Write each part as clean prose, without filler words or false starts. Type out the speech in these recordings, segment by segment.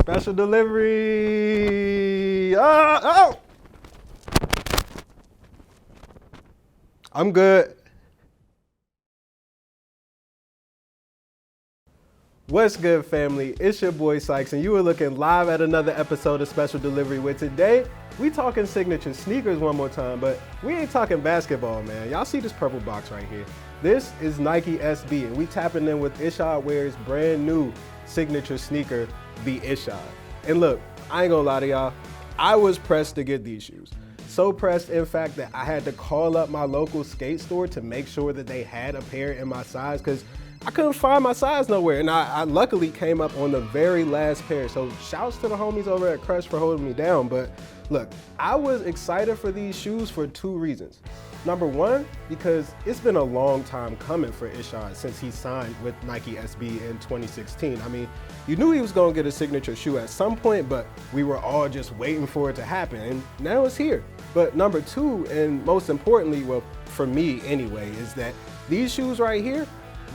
Special delivery. Oh! I'm good. What's good, family? It's your boy Sykes, and you are looking live at another episode of Special Delivery, where today we talking signature sneakers one more time, but we ain't talking basketball, man. Y'all see this purple box right here? This is Nike SB, and we tapping in with Ishod Wair's brand new signature sneaker, the Ishod. And look, I ain't gonna lie to y'all, I was pressed to get these shoes. So pressed, in fact, that I had to call up my local skate store to make sure that they had a pair in my size, because I couldn't find my size nowhere, and I luckily came up on the very last pair. So shouts to the homies over at Crush for holding me down. But look, I was excited for these shoes for two reasons. Number one, because it's been a long time coming for Ishod since he signed with Nike SB in 2016. I mean, you knew he was gonna get a signature shoe at some point, but we were all just waiting for it to happen, and now it's here. But number two, and most importantly, well, for me anyway, is that these shoes right here,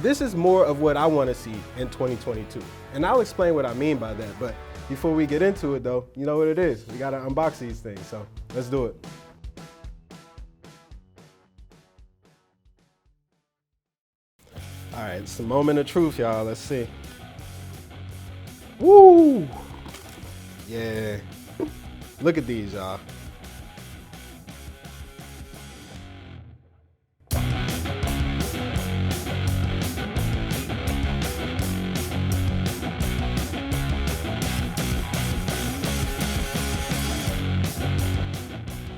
this is more of what I want to see in 2022. And I'll explain what I mean by that. But before we get into it though, you know what it is. We got to unbox these things. So let's do it. All right, it's the moment of truth, y'all. Let's see. Woo! Yeah. Look at these, y'all.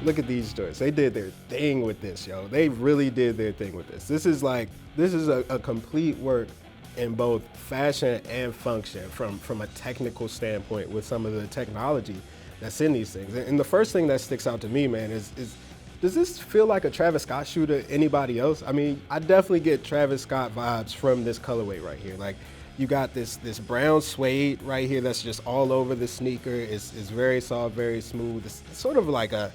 Look at these joints. They did their thing with this, yo. They really did their thing with this. This is a complete work in both fashion and function from a technical standpoint with some of the technology that's in these things. And the first thing that sticks out to me, man, is does this feel like a Travis Scott shoe to anybody else? I mean, I definitely get Travis Scott vibes from this colorway right here. Like, you got this brown suede right here that's just all over the sneaker. It's very soft, very smooth. It's sort of like a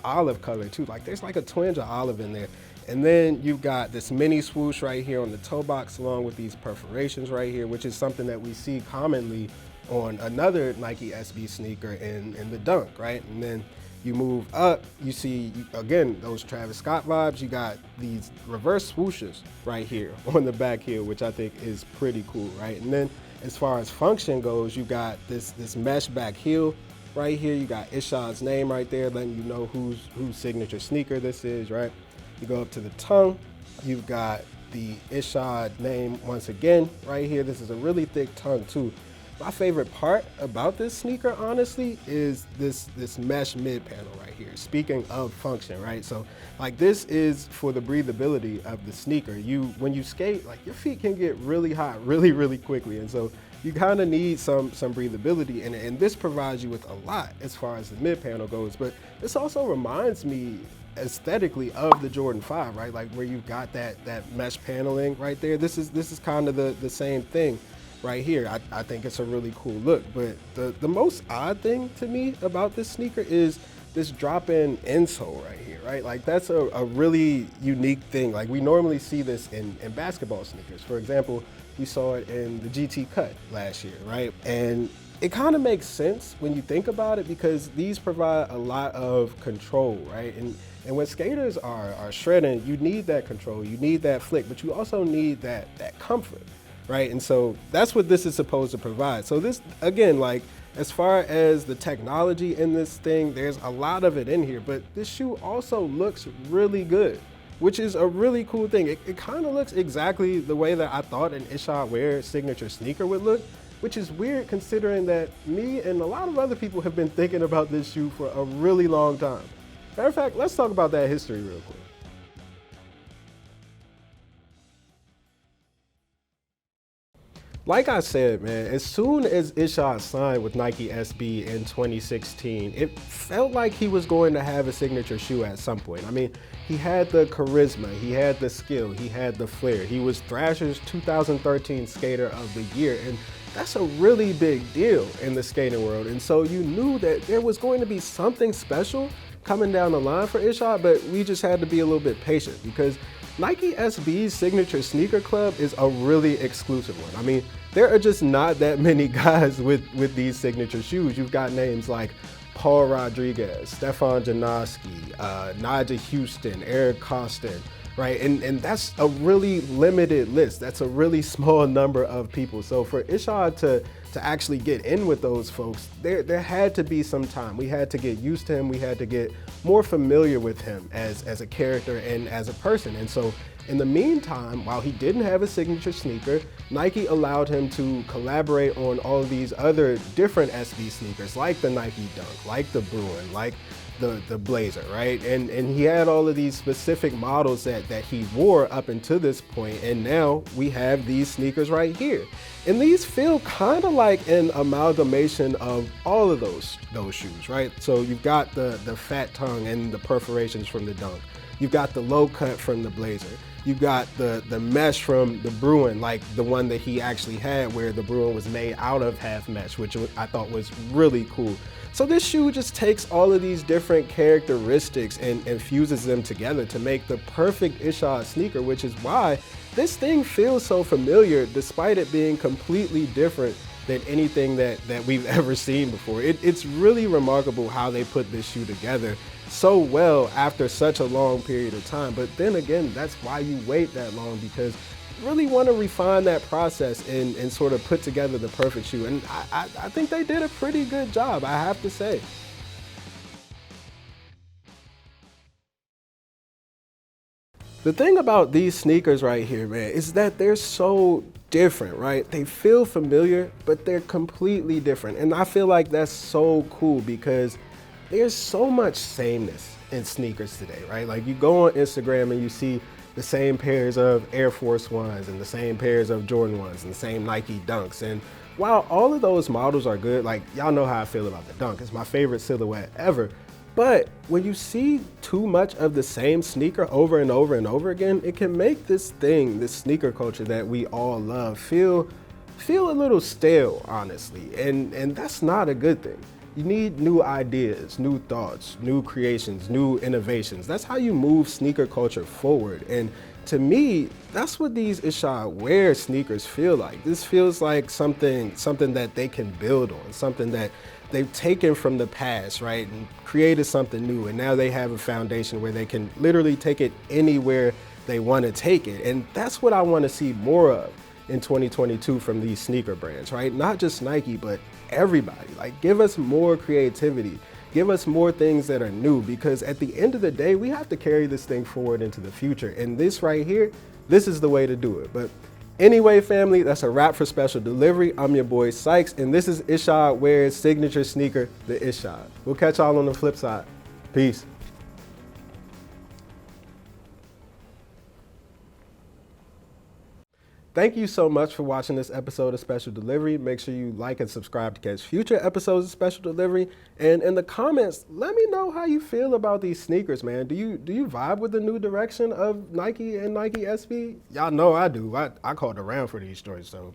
olive color too, like there's like a twinge of olive in there. And then you've got this mini swoosh right here on the toe box, along with these perforations right here, which is something that we see commonly on another Nike SB sneaker in the Dunk, right? And then you move up, you see, again, those Travis Scott vibes. You got these reverse swooshes right here on the back heel, which I think is pretty cool, right? And then as far as function goes, you got this mesh back heel right here. You got Ishod's name right there, letting you know whose signature sneaker this is, right? You go up to the tongue, you've got the Ishod name once again right here. This is a really thick tongue too. My favorite part about this sneaker, honestly, is this mesh mid panel right here. Speaking of function, right? So like, this is for the breathability of the sneaker. When you skate, like, your feet can get really hot really quickly, and so you kind of need some breathability, and this provides you with a lot as far as the mid panel goes. But this also reminds me aesthetically of the Jordan 5, right? Like, where you've got that mesh paneling right there. This is kind of the same thing right here. I think it's a really cool look. But the most odd thing to me about this sneaker is this drop-in insole right here, right? Like, that's a really unique thing. Like, we normally see this in basketball sneakers. For example, we saw it in the GT Cut last year, right? And it kind of makes sense when you think about it, because these provide a lot of control, right? And when skaters are shredding, you need that control, you need that flick, but you also need that comfort, right? And so that's what this is supposed to provide. So this, again, like, as far as the technology in this thing, there's a lot of it in here, but this shoe also looks really good, which is a really cool thing. It kind of looks exactly the way that I thought an Ishod Wair signature sneaker would look, which is weird considering that me and a lot of other people have been thinking about this shoe for a really long time. Matter of fact, let's talk about that history real quick. Like I said, man, as soon as Ishod signed with Nike SB in 2016, it felt like he was going to have a signature shoe at some point. I mean, he had the charisma, he had the skill, he had the flair. He was Thrasher's 2013 Skater of the Year, and that's a really big deal in the skating world. And so you knew that there was going to be something special coming down the line for Ishod, but we just had to be a little bit patient, because Nike SB's signature sneaker club is a really exclusive one. I mean, there are just not that many guys with these signature shoes. You've got names like Paul Rodriguez, Stefan Janoski, Nigel Houston, Eric Costin, right? And that's a really limited list. That's a really small number of people. So for Ishod to actually get in with those folks, there had to be some time. We had to get used to him. We had to get more familiar with him as a character and as a person. And so in the meantime, while he didn't have a signature sneaker, Nike allowed him to collaborate on all of these other different SB sneakers, like the Nike Dunk, like the Bruin, like the Blazer, right? And he had all of these specific models that he wore up until this point, and now we have these sneakers right here. And these feel kind of like an amalgamation of all of those shoes, right? So you've got the fat tongue and the perforations from the Dunk. You've got the low cut from the Blazer. You've got the mesh from the Bruin, like the one that he actually had where the Bruin was made out of half mesh, which I thought was really cool. So this shoe just takes all of these different characteristics and fuses them together to make the perfect Ishod sneaker, which is why this thing feels so familiar despite it being completely different than anything that we've ever seen before. It's really remarkable how they put this shoe together so well after such a long period of time. But then again, that's why you wait that long, because you really want to refine that process and sort of put together the perfect shoe. And I think they did a pretty good job, I have to say. The thing about these sneakers right here, man, is that they're so different, right? They feel familiar, but they're completely different. And I feel like that's so cool because there's so much sameness in sneakers today, right? Like you go on Instagram and you see the same pairs of Air Force Ones and the same pairs of Jordan Ones and the same Nike Dunks. And while all of those models are good, like y'all know how I feel about the Dunk. It's my favorite silhouette ever. But when you see too much of the same sneaker over and over and over again, it can make this thing, this sneaker culture that we all love, feel a little stale, honestly. And that's not a good thing. You need new ideas, new thoughts, new creations, new innovations. That's how you move sneaker culture forward. And to me, that's what these Ishod Wair sneakers feel like. This feels like something that they can build on, something that they've taken from the past, right, and created something new. And now they have a foundation where they can literally take it anywhere they want to take it. And that's what I want to see more of in 2022 from these sneaker brands, right? Not just Nike, but everybody. Like, give us more creativity. Give us more things that are new, because at the end of the day, we have to carry this thing forward into the future. And this right here, this is the way to do it. But anyway, family, that's a wrap for Special Delivery. I'm your boy Sykes, and this is Ishod Wair's signature sneaker, the Ishod. We'll catch y'all on the flip side. Peace. Thank you so much for watching this episode of Special Delivery. Make sure you like and subscribe to catch future episodes of Special Delivery. And in the comments, let me know how you feel about these sneakers, man. Do you vibe with the new direction of Nike and Nike SB? Y'all know I do. I called around for these joints, so